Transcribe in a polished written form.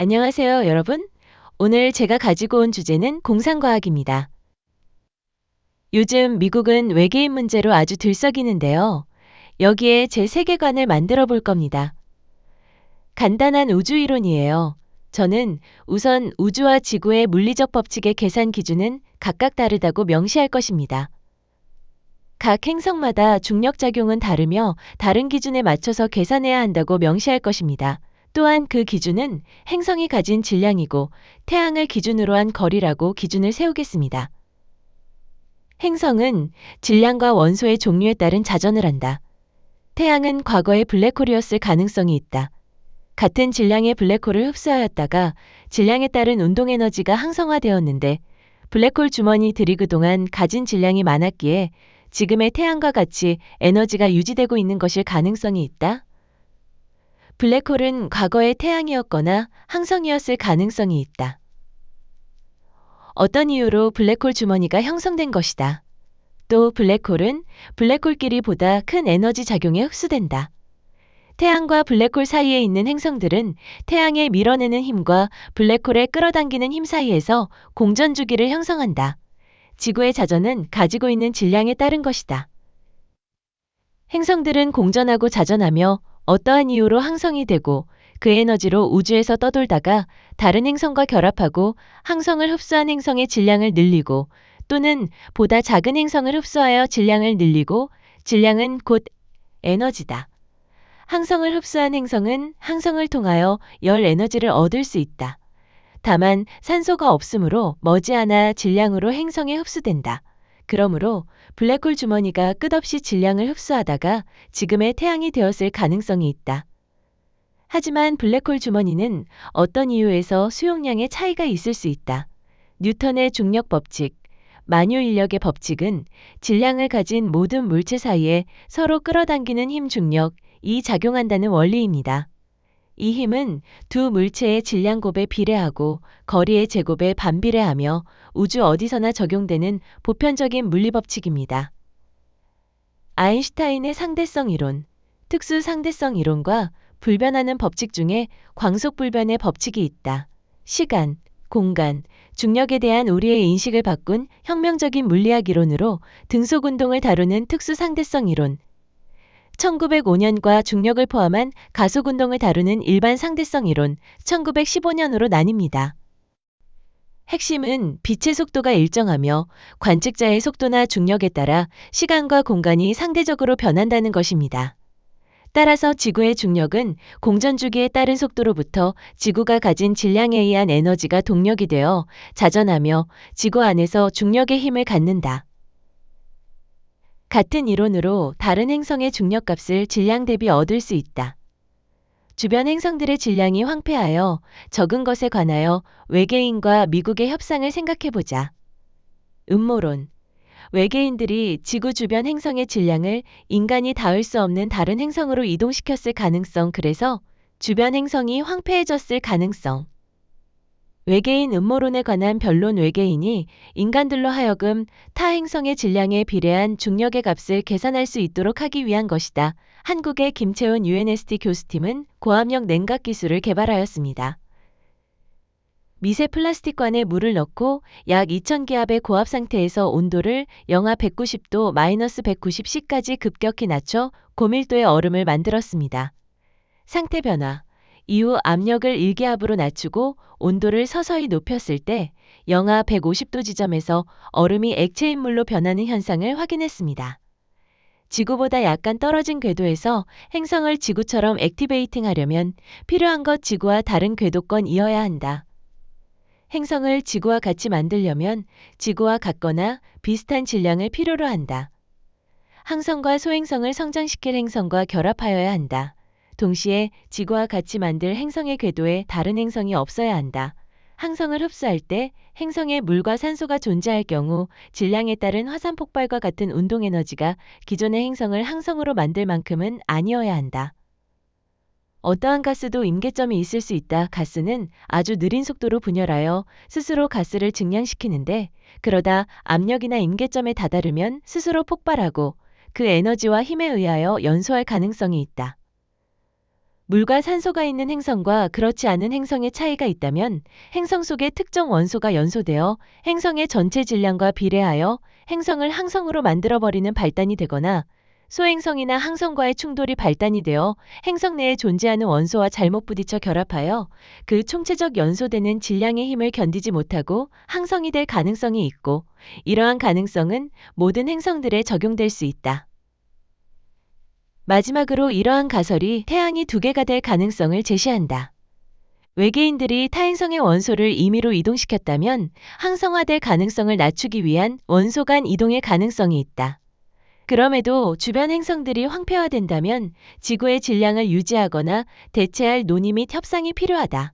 안녕하세요, 여러분. 오늘 제가 가지고 온 주제는 공상과학입니다. 요즘 미국은 외계인 문제로 아주 들썩이는데요. 여기에 제 세계관을 만들어 볼 겁니다. 간단한 우주 이론이에요. 저는 우선 우주와 지구의 물리적 법칙의 계산 기준은 각각 다르다고 명시할 것입니다. 각 행성마다 중력작용은 다르며 다른 기준에 맞춰서 계산해야 한다고 명시할 것입니다. 또한 그 기준은 행성이 가진 질량이고 태양을 기준으로 한 거리라고 기준을 세우겠습니다. 행성은 질량과 원소의 종류에 따른 자전을 한다. 태양은 과거에 블랙홀이었을 가능성이 있다. 같은 질량의 블랙홀을 흡수하였다가 질량에 따른 운동에너지가 항성화되었는데 블랙홀 주머니들이 그동안 가진 질량이 많았기에 지금의 태양과 같이 에너지가 유지되고 있는 것일 가능성이 있다. 블랙홀은 과거의 태양이었거나 항성이었을 가능성이 있다. 어떤 이유로 블랙홀 주머니가 형성된 것이다. 또 블랙홀은 블랙홀끼리 보다 큰 에너지 작용에 흡수된다. 태양과 블랙홀 사이에 있는 행성들은 태양의 밀어내는 힘과 블랙홀의 끌어당기는 힘 사이에서 공전주기를 형성한다. 지구의 자전은 가지고 있는 질량에 따른 것이다. 행성들은 공전하고 자전하며 어떠한 이유로 항성이 되고 그 에너지로 우주에서 떠돌다가 다른 행성과 결합하고 항성을 흡수한 행성의 질량을 늘리고 또는 보다 작은 행성을 흡수하여 질량을 늘리고 질량은 곧 에너지다. 항성을 흡수한 행성은 항성을 통하여 열 에너지를 얻을 수 있다. 다만 산소가 없으므로 머지않아 질량으로 행성에 흡수된다. 그러므로 블랙홀 주머니가 끝없이 질량을 흡수하다가 지금의 태양이 되었을 가능성이 있다. 하지만 블랙홀 주머니는 어떤 이유에서 수용량의 차이가 있을 수 있다. 뉴턴의 중력 법칙, 만유 인력의 법칙은 질량을 가진 모든 물체 사이에 서로 끌어당기는 힘 중력이 작용한다는 원리입니다. 이 힘은 두 물체의 질량 곱에 비례하고 거리의 제곱에 반비례하며 우주 어디서나 적용되는 보편적인 물리법칙입니다. 아인슈타인의 상대성 이론, 특수 상대성 이론과 불변하는 법칙 중에 광속불변의 법칙이 있다. 시간, 공간, 중력에 대한 우리의 인식을 바꾼 혁명적인 물리학 이론으로 등속운동을 다루는 특수 상대성 이론, 1905년과 중력을 포함한 가속운동을 다루는 일반 상대성 이론 1915년으로 나뉩니다. 핵심은 빛의 속도가 일정하며 관측자의 속도나 중력에 따라 시간과 공간이 상대적으로 변한다는 것입니다. 따라서 지구의 중력은 공전주기에 따른 속도로부터 지구가 가진 질량에 의한 에너지가 동력이 되어 자전하며 지구 안에서 중력의 힘을 갖는다. 같은 이론으로 다른 행성의 중력값을 질량 대비 얻을 수 있다. 주변 행성들의 질량이 황폐하여 적은 것에 관하여 외계인과 미국의 협상을 생각해보자. 음모론. 외계인들이 지구 주변 행성의 질량을 인간이 닿을 수 없는 다른 행성으로 이동시켰을 가능성, 그래서 주변 행성이 황폐해졌을 가능성. 외계인 음모론에 관한 변론. 외계인이 인간들로 하여금 타 행성의 질량에 비례한 중력의 값을 계산할 수 있도록 하기 위한 것이다. 한국의 김채훈 UNST 교수팀은 고압력 냉각 기술을 개발하였습니다. 미세 플라스틱관에 물을 넣고 약 2000기압의 고압 상태에서 온도를 영하 190도 -190C까지 급격히 낮춰 고밀도의 얼음을 만들었습니다. 상태 변화. 이후 압력을 1기압으로 낮추고 온도를 서서히 높였을 때 영하 150도 지점에서 얼음이 액체인 물로 변하는 현상을 확인했습니다. 지구보다 약간 떨어진 궤도에서 행성을 지구처럼 액티베이팅 하려면 필요한 것 지구와 다른 궤도권이어야 한다. 행성을 지구와 같이 만들려면 지구와 같거나 비슷한 질량을 필요로 한다. 항성과 소행성을 성장시킬 행성과 결합하여야 한다. 동시에 지구와 같이 만들 행성의 궤도에 다른 행성이 없어야 한다. 항성을 흡수할 때 행성에 물과 산소가 존재할 경우 질량에 따른 화산 폭발과 같은 운동 에너지가 기존의 행성을 항성으로 만들 만큼은 아니어야 한다. 어떠한 가스도 임계점이 있을 수 있다. 가스는 아주 느린 속도로 분열하여 스스로 가스를 증량시키는데 그러다 압력이나 임계점에 다다르면 스스로 폭발하고 그 에너지와 힘에 의하여 연소할 가능성이 있다. 물과 산소가 있는 행성과 그렇지 않은 행성의 차이가 있다면 행성 속의 특정 원소가 연소되어 행성의 전체 질량과 비례하여 행성을 항성으로 만들어버리는 발단이 되거나 소행성이나 항성과의 충돌이 발단이 되어 행성 내에 존재하는 원소와 잘못 부딪혀 결합하여 그 총체적 연소되는 질량의 힘을 견디지 못하고 항성이 될 가능성이 있고, 이러한 가능성은 모든 행성들에 적용될 수 있다. 마지막으로 이러한 가설이 태양이 두 개가 될 가능성을 제시한다. 외계인들이 타행성의 원소를 임의로 이동시켰다면 항성화될 가능성을 낮추기 위한 원소 간 이동의 가능성이 있다. 그럼에도 주변 행성들이 황폐화된다면 지구의 질량을 유지하거나 대체할 논의 및 협상이 필요하다.